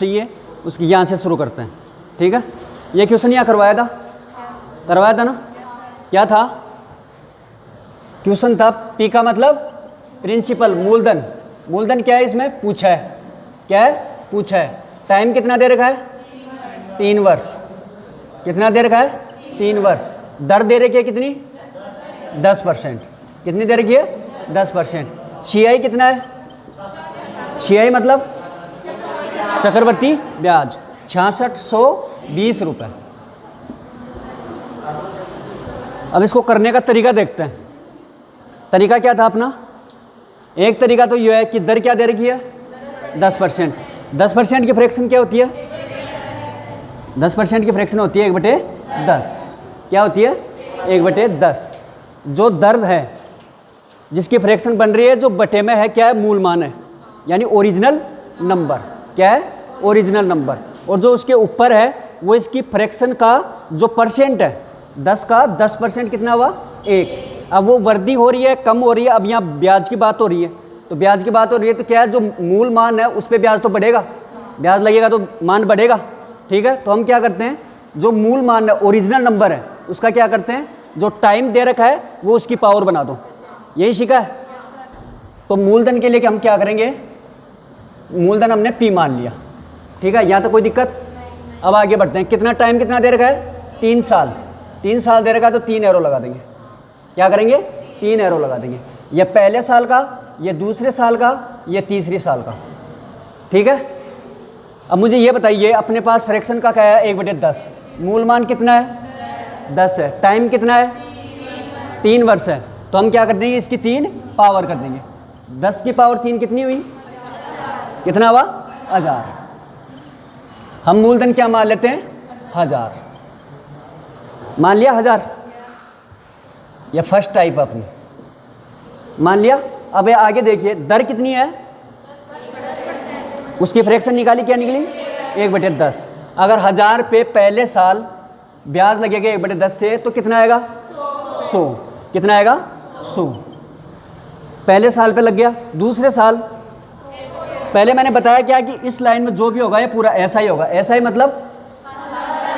चाहिए उसकी यहाँ से शुरू करते हैं। ठीक है, ये क्वेश्चन यहाँ करवाया था ना। क्या था क्वेश्चन? था पी का मतलब प्रिंसिपल, मूलधन। मूलधन क्या है इसमें? पूछा है। क्या है? पूछा है। टाइम कितना दे रखा है? 3 वर्ष। कितना दे रखा है? 3 वर्ष। दर दे रखी है कितनी? 10%। कितनी दे रखी है? 10%। सीआई कितना है? सीआई मतलब चक्रवर्ती ब्याज 6620 रुपये। अब इसको करने का तरीका देखते हैं। तरीका क्या था अपना? एक तरीका तो यह है कि दर क्या दे रखी है? 10%। 10% की फ्रैक्शन क्या होती है? 10% की फ्रैक्शन होती है 1/10। क्या होती है? 1/10। जो दर है जिसकी फ्रैक्शन बन रही है, जो बटे में है क्या है? मूल मान है, यानी ओरिजिनल नंबर। क्या है? Original number. और जो उसके ऊपर है वो इसकी फ्रैक्शन का जो परसेंट है, 10 का 10% कितना हुआ? 1। अब वो वृद्धि हो रही है, कम हो रही है। अब यहाँ ब्याज की बात हो रही है, तो ब्याज की बात हो रही है तो क्या है? जो मूल मान है उस पर ब्याज तो बढ़ेगा, ब्याज लगेगा तो मान बढ़ेगा। ठीक है, तो हम क्या करते हैं, जो मूल मान है, ओरिजिनल नंबर है, उसका क्या करते हैं, जो टाइम दे रखा है वो उसकी पावर बना दो। यही सीखा है। तो मूलधन के लिए हम क्या करेंगे? मूलधन हमने पी मान लिया। ठीक है, यहाँ तो कोई दिक्कत? अब आगे बढ़ते हैं। कितना टाइम कितना दे रखा है? 3 साल। 3 साल दे रखा है तो 3 एरो लगा देंगे। क्या करेंगे? 3 एरो लगा देंगे। ये पहले साल का, ये दूसरे साल का, ये तीसरे साल का। ठीक है, अब मुझे ये बताइए, अपने पास फ्रैक्शन का क्या है? 1/10। मूल मान कितना है? 10 है। टाइम कितना है? 3 वर्ष है। तो हम क्या कर देंगे? इसकी 3 पावर कर देंगे। 10 की पावर 3 कितनी हुई? कितना हुआ? 1000। हम मूलधन क्या मान लेते हैं? 1000 मान लिया। 1000 यह फर्स्ट टाइप अपनी मान लिया। अब ये आगे देखिए, दर कितनी है? उसकी फ्रैक्शन निकाली, क्या निकली? 1/10। अगर 1000 पे पहले साल ब्याज लगेगा 1/10 से, तो कितना आएगा? 100। कितना आएगा? 100 पहले साल पे लग गया। दूसरे साल, पहले मैंने बताया क्या कि इस लाइन में जो भी होगा ये पूरा ऐसा ही होगा। ऐसा ही मतलब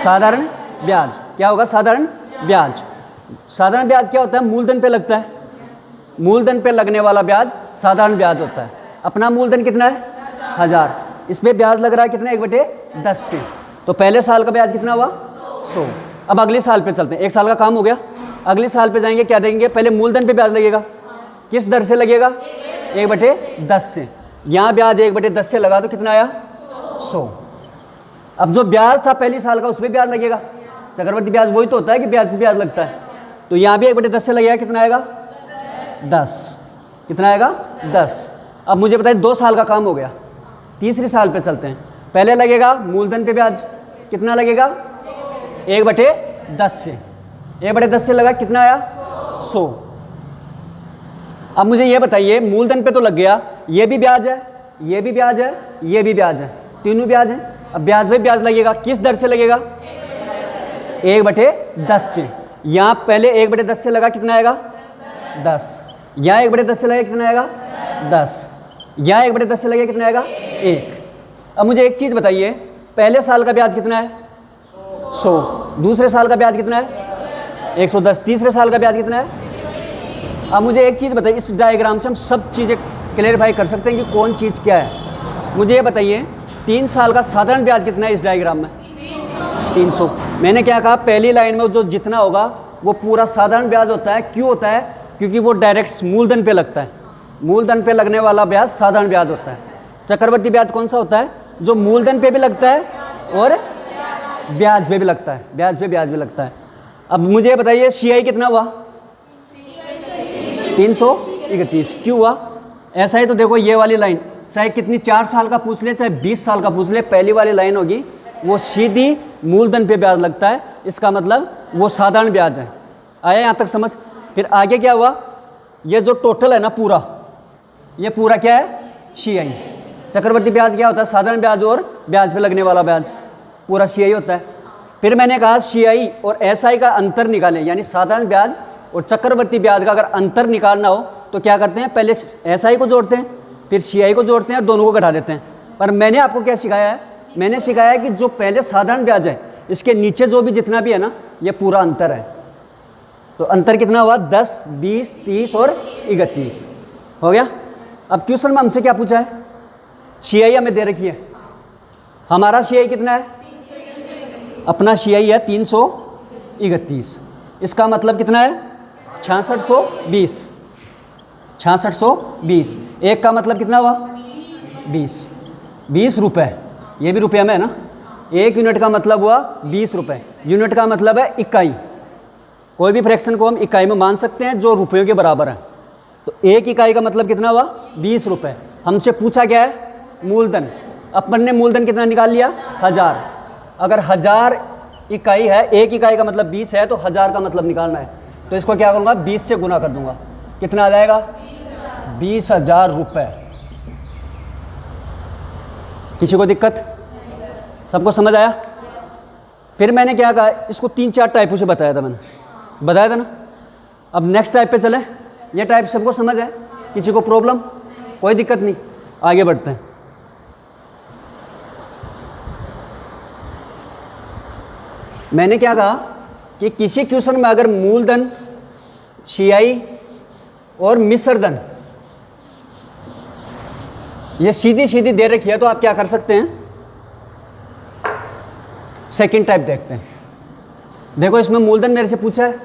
साधारण ब्याज। क्या होगा? साधारण ब्याज। साधारण ब्याज क्या होता है? मूलधन पे लगता है। मूलधन पे लगने वाला ब्याज साधारण ब्याज होता है। अपना मूलधन कितना है? 1000। इस पे ब्याज लग रहा है कितना? 1/10 से। तो पहले साल का ब्याज कितना हुआ? 100। अब अगले साल पे चलते हैं। एक साल का काम हो गया। अगले साल पे जाएंगे, क्या देंगे? पहले मूलधन पे ब्याज लगेगा। किस दर से लगेगा? 1/10 से। यहाँ ब्याज 1/10 से लगा तो कितना आया? 100। अब जो ब्याज था पहली साल का, उस पर ब्याज लगेगा। चक्रवर्ती ब्याज वही तो होता है कि ब्याज पे ब्याज लगता है। तो यहाँ भी 1/10 से लगेगा। कितना आएगा? 10। कितना आएगा? 10। अब मुझे बताइए, 2 साल का काम हो गया। तीसरे साल पे चलते हैं। पहले लगेगा मूलधन पे ब्याज। कितना लगेगा? 1/10 से। 1/10 से लगा, कितना आया? 100। अब मुझे ये बताइए, मूलधन पे तो लग गया, ये भी ब्याज है, ये भी ब्याज है, ये भी ब्याज है, तीनों ब्याज है। अब ब्याज पे ब्याज लगेगा। किस दर से लगेगा? 1/10 से। यहाँ पहले 1/10 से लगा, कितना आएगा? 10। यहाँ 1/10 से लगे, कितना आएगा? 10। यहाँ 1/10 से लगे, कितना आएगा? 1। अब मुझे एक चीज़ बताइए, पहले साल का ब्याज कितना है? 100। दूसरे साल का ब्याज कितना है? 110। तीसरे साल का ब्याज कितना है? अब मुझे एक चीज़ बताइए, इस डायग्राम से हम सब चीज़ें क्लेरिफाई कर सकते हैं कि कौन चीज़ क्या है। मुझे ये बताइए, 3 साल का साधारण ब्याज कितना है इस डायग्राम में? 300। मैंने क्या कहा? पहली लाइन में जो जितना होगा वो पूरा साधारण ब्याज होता है। क्यों होता है? क्योंकि वो डायरेक्ट मूलधन पे लगता है। मूलधन पे लगने वाला ब्याज साधारण ब्याज होता है। चक्रवर्ती ब्याज कौन सा होता है? जो मूलधन पे भी लगता है और ब्याज पे भी लगता है। ब्याज पे ब्याज भी लगता है। अब मुझे बताइए, सीआई कितना हुआ? 331। क्यों हुआ? ऐसा ही तो देखो, ये वाली लाइन चाहे कितनी 4 साल का पूछ ले, चाहे 20 साल का पूछ ले, पहली वाली लाइन होगी वो सीधी मूलधन पे ब्याज लगता है। इसका मतलब वो साधारण ब्याज है। आया यहाँ तक समझ? फिर आगे क्या हुआ? ये जो टोटल है ना पूरा, ये पूरा क्या है? सीआई। चक्रवर्ती ब्याज क्या होता है? साधारण ब्याज और ब्याज पे लगने वाला ब्याज, पूरा सीआई होता है। फिर मैंने कहा सीआई और एसआई का अंतर निकालें, यानी साधारण ब्याज और चक्रवर्ती ब्याज का अगर अंतर निकालना हो तो क्या करते हैं? पहले एसआई को जोड़ते हैं, फिर सीआई को जोड़ते हैं और दोनों को घटा देते हैं। पर मैंने आपको क्या सिखाया है? मैंने सिखाया कि जो पहले साधारण ब्याज है इसके नीचे जो भी जितना भी है ना, ये पूरा अंतर है। तो अंतर कितना हुआ? 10, 20, 30 और 31 हो गया। अब क्वेश्चन में हमसे क्या पूछा है? CI हमें दे रखी है। हमारा CI कितना है? अपना CI है 331। इसका मतलब कितना है? 6620। 6620। एक का मतलब कितना हुआ? 20 रुपये। ये भी रुपये में है ना। एक यूनिट का मतलब हुआ 20 रुपये। यूनिट का मतलब है इकाई। कोई भी फ्रैक्शन को हम इकाई में मान सकते हैं जो रुपयों के बराबर है। तो एक इकाई का मतलब कितना हुआ? 20 रुपये। हमसे पूछा क्या है? मूलधन। अपन ने मूलधन कितना निकाल लिया? 1000। अगर 1000 इकाई है, एक इकाई का मतलब 20 है, तो 1000 का मतलब निकालना है। तो इसको क्या करूँगा? 20 से गुना कर दूंगा। कितना आ जाएगा? 20,000 रुपये। किसी को दिक्कत? सबको समझ आया? फिर मैंने क्या कहा? इसको 3-4 टाइपों से बताया था ना। अब नेक्स्ट टाइप पे चले। ये टाइप सबको समझ है? किसी को प्रॉब्लम? कोई दिक्कत नहीं, आगे बढ़ते हैं। मैंने क्या कहा कि किसी क्वेश्चन में अगर मूलधन, CI और मिश्र धन ये सीधी सीधी दे रखी है तो आप क्या कर सकते हैं? सेकंड टाइप देखते हैं। देखो इसमें मूलधन मेरे से पूछा है,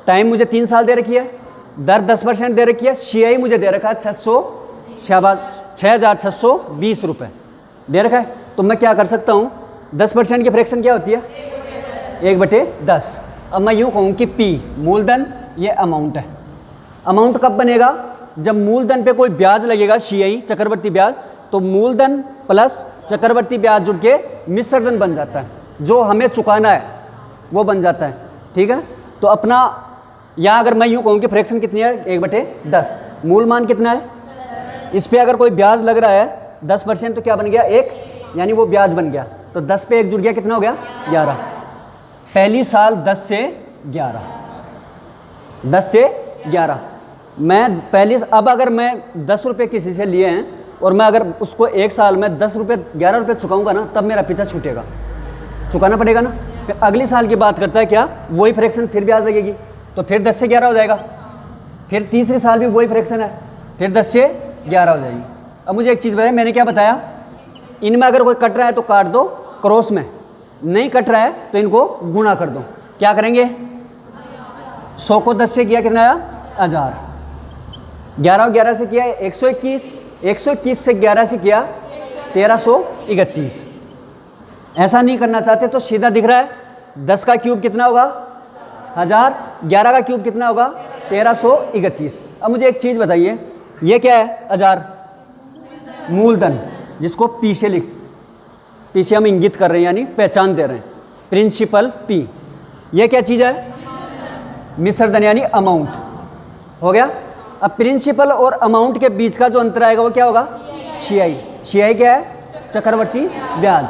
टाइम मुझे 3 साल दे रखी है, दर 10% दे रखी है, CI मुझे दे रखा है 6,620 रुपये दे रखा है। तो मैं क्या कर सकता हूँ? 10% की फ्रैक्शन क्या होती है? 1/10। अब मैं यूँ कहूँ कि P मूलधन, ये अमाउंट है। अमाउंट कब बनेगा? जब मूलधन पे कोई ब्याज लगेगा, CI चक्रवर्ती ब्याज, तो मूलधन प्लस चक्रवर्ती ब्याज जुड़ के मिश्रधन बन जाता है। जो हमें चुकाना है वो बन जाता है। ठीक है। तो अपना यहाँ अगर मैं यूँ कहूँ कि फ्रैक्शन कितनी है? 1/10। मूल मान कितना है? इस पर अगर कोई ब्याज लग रहा है 10%, तो क्या बन गया? 1, यानी वो ब्याज बन गया। तो 10 पे 1 जुड़ गया, कितना हो गया? 11। पहली साल 10 से 11। 10 से 11 मैं पहली। अब अगर मैं 10 रुपये किसी से लिए हैं और मैं अगर उसको 1 साल में 10 रुपये 11 रुपये चुकाऊंगा ना, तब मेरा पीछा छूटेगा, चुकाना पड़ेगा ना। फिर अगली साल की बात करता है क्या? वही फ्रैक्शन फिर ब्याज लगेगी, तो फिर 10 से 11 हो जाएगा। फिर तीसरे साल भी वही फ्रैक्शन है, फिर 10 से 11 हो जाएगी। अब मुझे एक चीज़ बताया, मैंने क्या बताया? इनमें अगर कोई कट रहा है तो काट दो, क्रॉस में नहीं कट रहा है तो इनको गुणा कर दो। क्या करेंगे? 100 को 10 से किया, कितना आया? 1000। 11 को 11 से किया 121, 121 से 11 से किया 1331। ऐसा नहीं करना चाहते तो सीधा दिख रहा है 10 का क्यूब कितना होगा? 1000। 11 का क्यूब कितना होगा? 1331। अब मुझे एक चीज़ बताइए, ये क्या है? 1000 मूलधन, जिसको P से पीछे हम इंगित कर रहे हैं, यानी पहचान दे रहे हैं, प्रिंसिपल P। ये क्या चीज़ है? मिश्रधन यानी अमाउंट। हो गया। अब प्रिंसिपल और अमाउंट के बीच का जो अंतर आएगा वो क्या होगा? CI। CI क्या है? चक्रवर्ती ब्याज।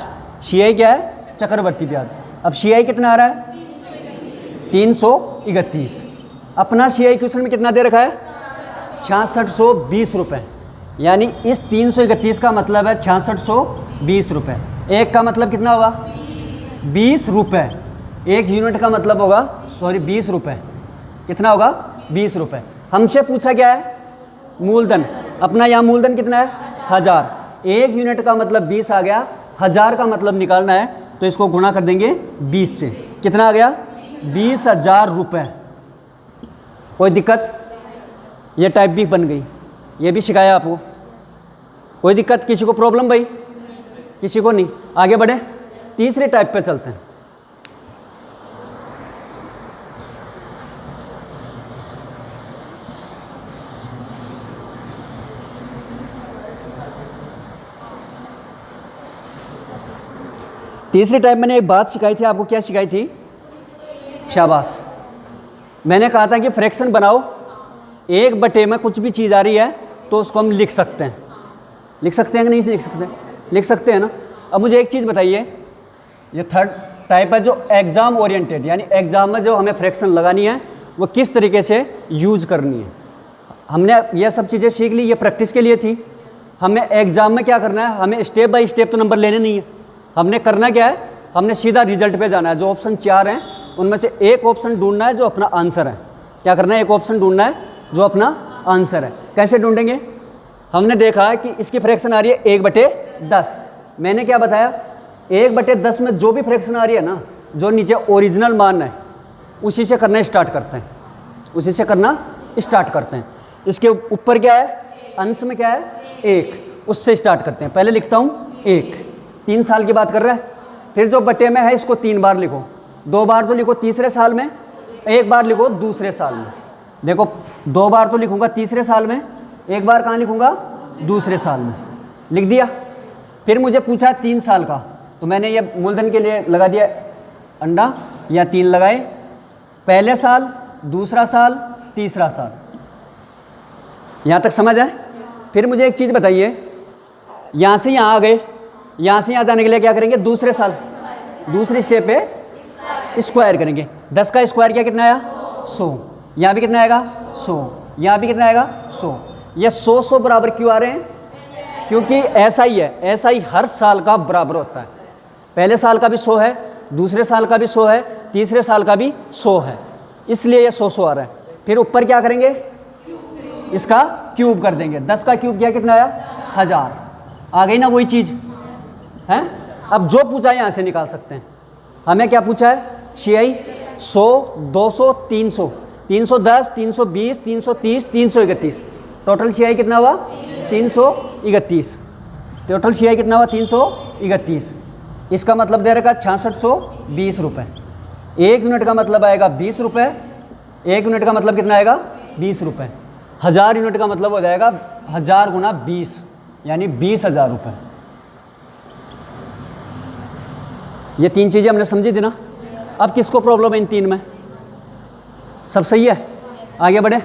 CI क्या है? चक्रवर्ती ब्याज। अब CI कितना आ रहा है? 331। अपना CI क्वेश्चन में कितना दे रखा है? 6620 रुपये। यानी इस 331 का मतलब है 6620 रुपये। एक का मतलब कितना होगा? 20 रुपये। एक यूनिट का मतलब होगा 20 रुपये। कितना होगा? 20 रुपये। हमसे पूछा क्या है? मूलधन। अपना यहाँ मूलधन कितना है? 1000। एक यूनिट का मतलब 20 आ गया, 1000 का मतलब निकालना है तो इसको गुणा कर देंगे 20 से। कितना आ गया? 20,000 रुपये। कोई दिक्कत? ये टाइप भी बन गई, ये भी सिखाया आपको। कोई दिक्कत? किसी को प्रॉब्लम भाई? किसी को नहीं। आगे बढ़े, तीसरे टाइप पे चलते हैं। तीसरी टाइप मैंने एक बात सिखाई थी आपको। क्या सिखाई थी? शाबाश। मैंने कहा था कि फ्रैक्शन बनाओ, 1/, में कुछ भी चीज़ आ रही है तो उसको हम लिख सकते हैं। लिख सकते हैं कि नहीं लिख सकते? लिख सकते हैं ना। अब मुझे एक चीज़ बताइए, ये थर्ड टाइप है जो एग्ज़ाम ओरिएंटेड, यानी एग्ज़ाम में जो हमें फ्रैक्शन लगानी है वो किस तरीके से यूज करनी है। हमने ये सब चीज़ें सीख ली, ये प्रैक्टिस के लिए थी। हमें एग्ज़ाम में क्या करना है? हमें स्टेप बाय स्टेप तो नंबर लेने नहीं है, हमने करना क्या है, हमने सीधा रिजल्ट पे जाना है। जो ऑप्शन 4 हैं उनमें से एक ऑप्शन ढूंढना है जो अपना आंसर है। क्या करना है, एक ऑप्शन ढूंढना है जो अपना आंसर है। कैसे ढूंढेंगे, हमने देखा है कि इसकी फ्रैक्शन आ रही है 1/10। मैंने क्या बताया, 1/10 में जो भी फ्रैक्शन आ रही है ना, जो नीचे ओरिजिनल मान है उसी से करना स्टार्ट करते हैं, उसी से करना स्टार्ट करते हैं। इसके ऊपर क्या है, अंश में क्या है 1, उससे स्टार्ट करते हैं। पहले लिखता हूँ 1, 3 साल की बात कर रहा है। फिर जो बटे में है इसको 3 बार लिखो, 2 बार तो लिखो तीसरे साल में, 1 बार लिखो दूसरे साल में। देखो 2 बार तो लिखूंगा तीसरे साल में, 1 बार कहाँ लिखूंगा, दूसरे साल में। लिख दिया। फिर मुझे पूछा 3 साल का, तो मैंने ये मूलधन के लिए लगा दिया अंडा या 3 लगाए। पहले साल, दूसरा साल, तीसरा साल। यहाँ तक समझ आए। फिर मुझे एक चीज़ बताइए, यहाँ से यहाँ आ गए, यहाँ से यहाँ जाने के लिए क्या करेंगे, दूसरे साल दूसरी स्टेप पे स्क्वायर करेंगे। 10 का स्क्वायर क्या कितना आया, 100। यहाँ भी कितना आएगा 100, यहाँ भी कितना आएगा 100। ये 100 बराबर क्यों आ रहे हैं, क्योंकि ऐसा ही है, ऐसा ही हर साल का बराबर होता है। पहले साल का भी 100 है, दूसरे साल का भी 100 है, तीसरे साल का भी 100 है, इसलिए ये 100 आ रहा है। फिर ऊपर क्या करेंगे, इसका क्यूब कर देंगे। 10 का क्यूब क्या कितना आया, 1000। आ गई ना वही चीज़ है। अब जो पूछा है यहाँ से निकाल सकते हैं। हमें क्या पूछा है, CI 100, 200, 300, 310, 320, 330, 331। टोटल CI कितना हुआ, 331। टोटल CI कितना हुआ, 331। इसका मतलब दे रखा 6620 रुपये। 1 यूनिट का मतलब आएगा 20 रुपये। 1 यूनिट का मतलब कितना आएगा, 20 रुपये। 1000 यूनिट का मतलब हो जाएगा 1000 गुना 20, यानी 20,000 रुपये। ये 3 चीज़ें हमने समझी थी ना। अब किसको प्रॉब्लम है इन 3 में, सब सही है, आगे बढ़े।